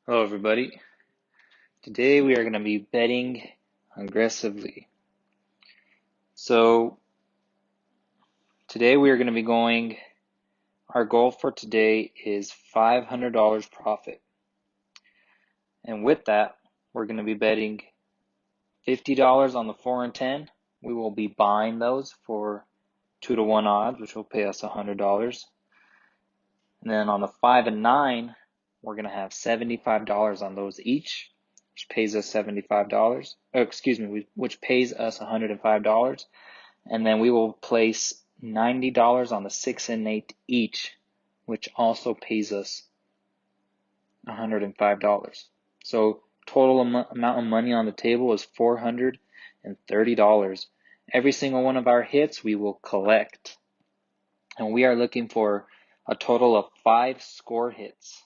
Hello everybody. Today we are going to be betting aggressively. So today we are going to be going, our goal for today is $500 profit. And with that, we're going to be betting $50 on the 4 and 10. We will be buying those for 2-to-1 odds, which will pay us $100. And then on the 5 and 9, we're going to have $75 on those each, which pays us $75. Which pays us $105. And then we will place $90 on the 6 and 8 each, which also pays us $105. So total amount of money on the table is $430. Every single one of our hits we will collect. And we are looking for a total of 5 score hits.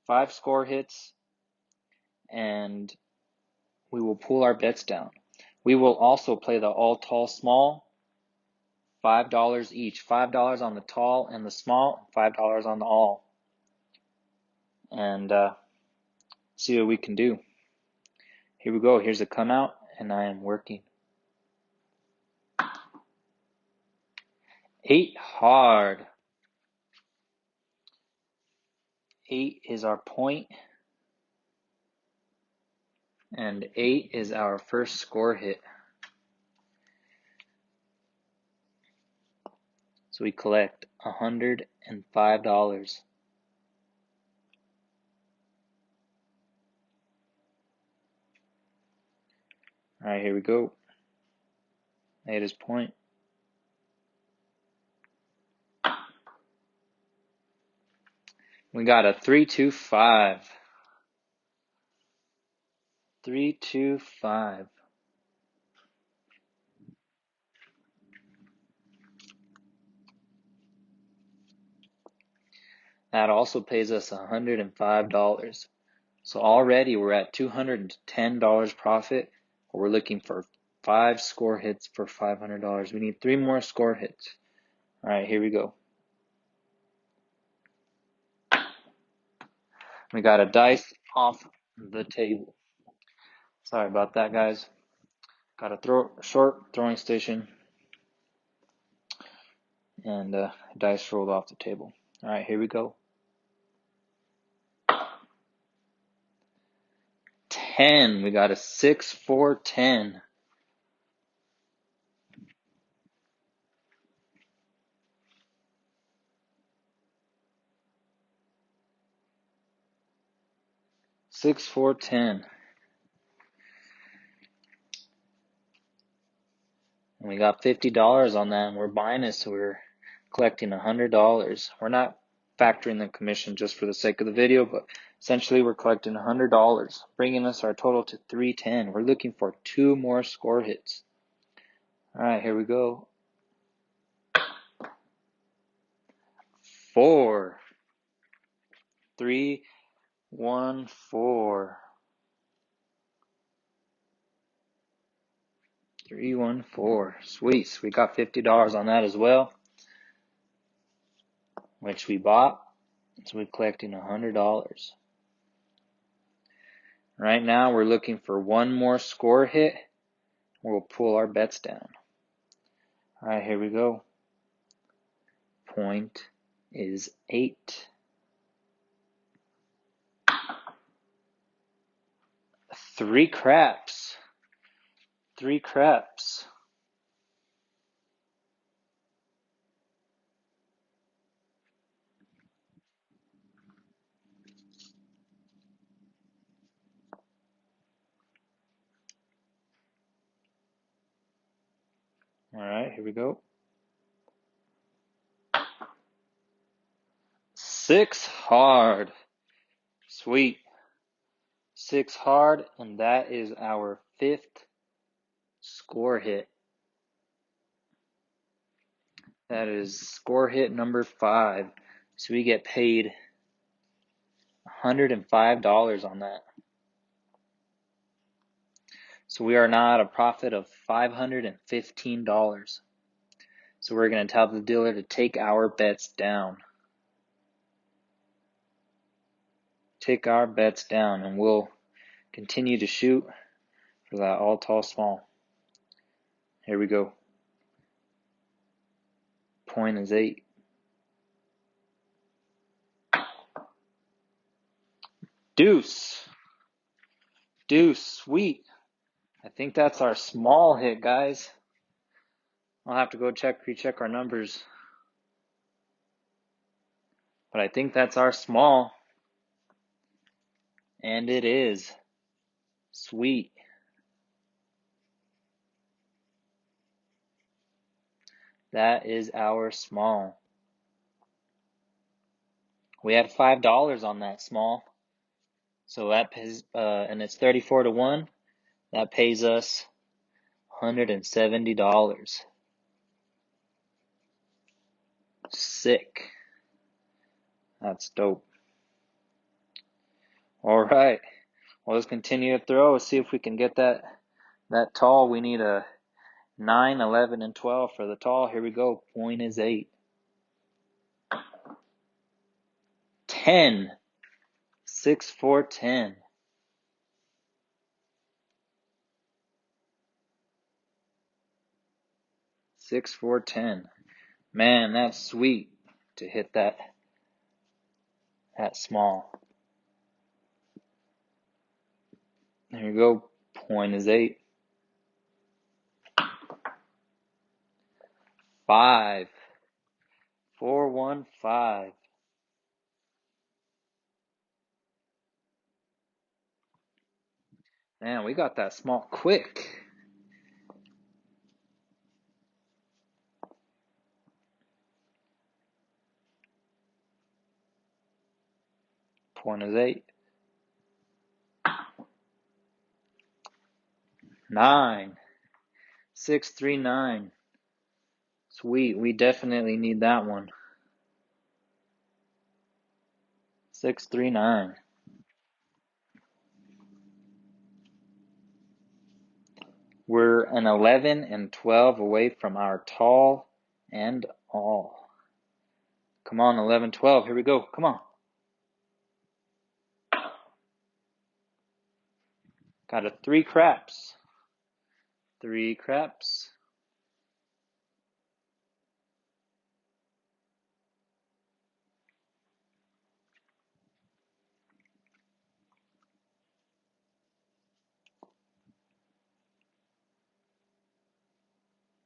5 score hits, and we will pull our bets down. We will also play the all tall small, $5 each. $5 on the tall and the small, $5 on the all. And see what we can do. Here we go. Here's a come out, and I am working. 8 hard. 8 is our point, and 8 is our first score hit. So we collect $105. All right, here we go. 8 is point. We got a 3-2-5. 3-2-5. That also pays us $105. So already we're at $210 profit. We're looking for 5 score hits for $500. We need 3 more score hits. All right, here we go. We got a dice off the table. Sorry about that, guys. Got a short throwing station, and dice rolled off the table. All right, here we go. 10. We got a 6-4-10. And we got $50 on that, and we're buying it, so we're collecting $100. We're not factoring the commission just for the sake of the video, but essentially we're collecting $100, bringing us our total to $310. We're looking for 2 more score hits. All right, here we go. 4. 3-1-4. 3-1-4. Sweet. We got $50 on that as well, which we bought. So we're collecting $100. Right now we're looking for 1 more score hit. We'll pull our bets down. All right, here we go. Point is 8. 3 craps. 3 craps. All right, here we go. 6 hard. Sweet. 6 hard, and that is our 5th score hit. That is score hit number 5. So we get paid $105 on that. So we are now at a profit of $515. So we're going to tell the dealer to take our bets down. take our bets down, and we'll continue to shoot for that all tall small. Here we go. Point is 8. Deuce. Deuce, sweet. I think that's our small hit, guys. I'll have to go recheck our numbers. But I think that's our small. And it is. Sweet. That is our small. We had $5 on that small. So that pays, and it's 34 to 1. That pays us $170. Sick. That's dope. All right. Well, let's continue to throw. Let's see if we can get that tall. We need a 9, 11, and 12 for the tall. Here we go. Point is 8. 10. 6, 4, 10. 6, 4, 10. Man, that's sweet to hit that small. There you go. Point is 8. 5. 4, 1, 5. Man, we got that small quick. Point is 8. 9. 6, 3, 9. Sweet. We definitely need that one. 6, 3, 9. We're an 11 and 12 away from our tall and all. Come on, 11, 12. Here we go. Come on. Got a 3 craps. 3 craps.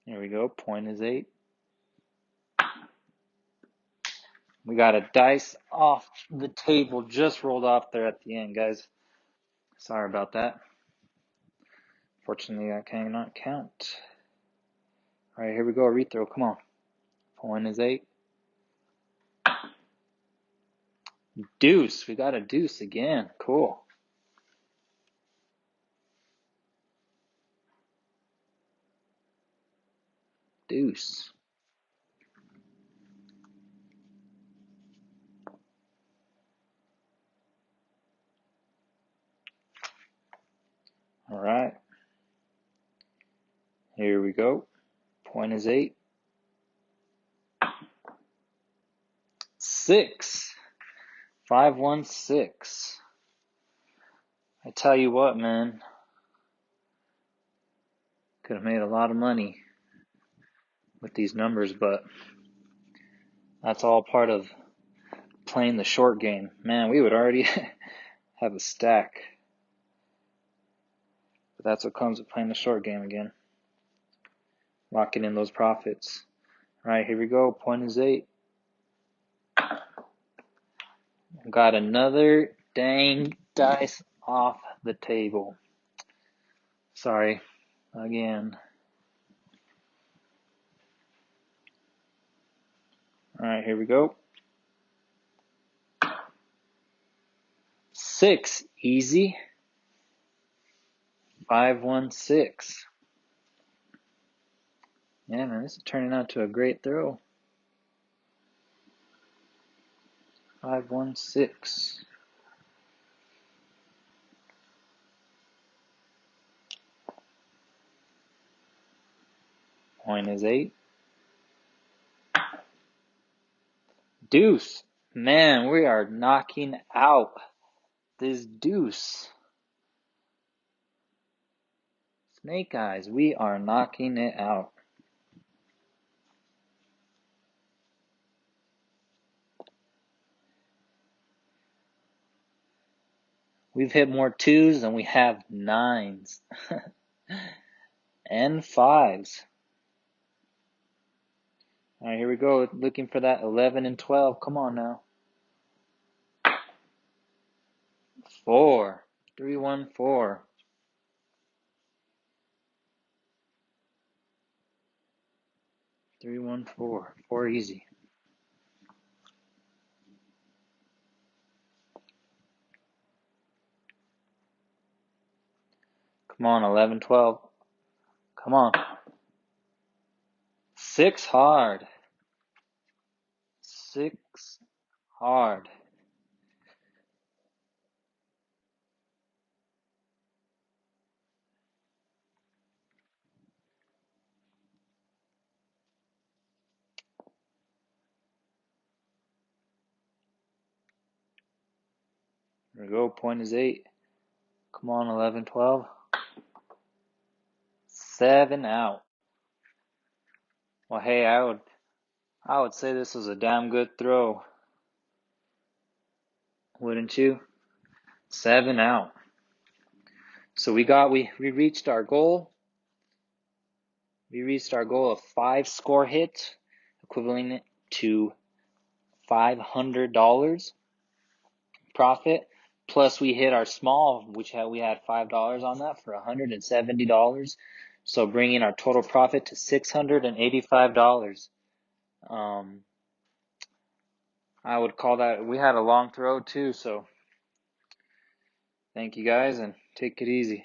Here we go. Point is 8. We got a dice off the table. Just rolled off there at the end, guys. Sorry about that. Fortunately, I cannot count. All right, here we go. A rethrow. Come on. Point is 8. Deuce. We got a deuce again. Cool. Deuce. All right. Here we go. Point is 8. 6. 5, 1, 6. I tell you what, man. Could have made a lot of money with these numbers, but that's all part of playing the short game. Man, we would already have a stack. But that's what comes with playing the short game again. Locking in those profits. All right, here we go. Point is 8. Got another dang dice off the table. Sorry, again. All right, here we go. 6, easy. 5, 1, 6. Yeah, man, this is turning out to a great throw. 5, 1, 6. Point is 8. Deuce. Man, we are knocking out this deuce. Snake eyes, we are knocking it out. We've hit more twos than we have nines and fives. All right, here we go. Looking for that 11 and 12. Come on now. 4. 3, 1, 4. Three, 1, 4. 4 easy. Come on, 11, 12. Come on. 6 hard. 6 hard. There we go. Point is 8. Come on, 11, 12. 7 out. Well, hey, I would say this was a damn good throw. Wouldn't you? 7 out. So we reached our goal. We reached our goal of 5 score hits, equivalent to $500 profit. Plus we hit our small, which we had $5 on that for $170. So bringing our total profit to $685. I would call that, we had a long throw too, so thank you guys and take it easy.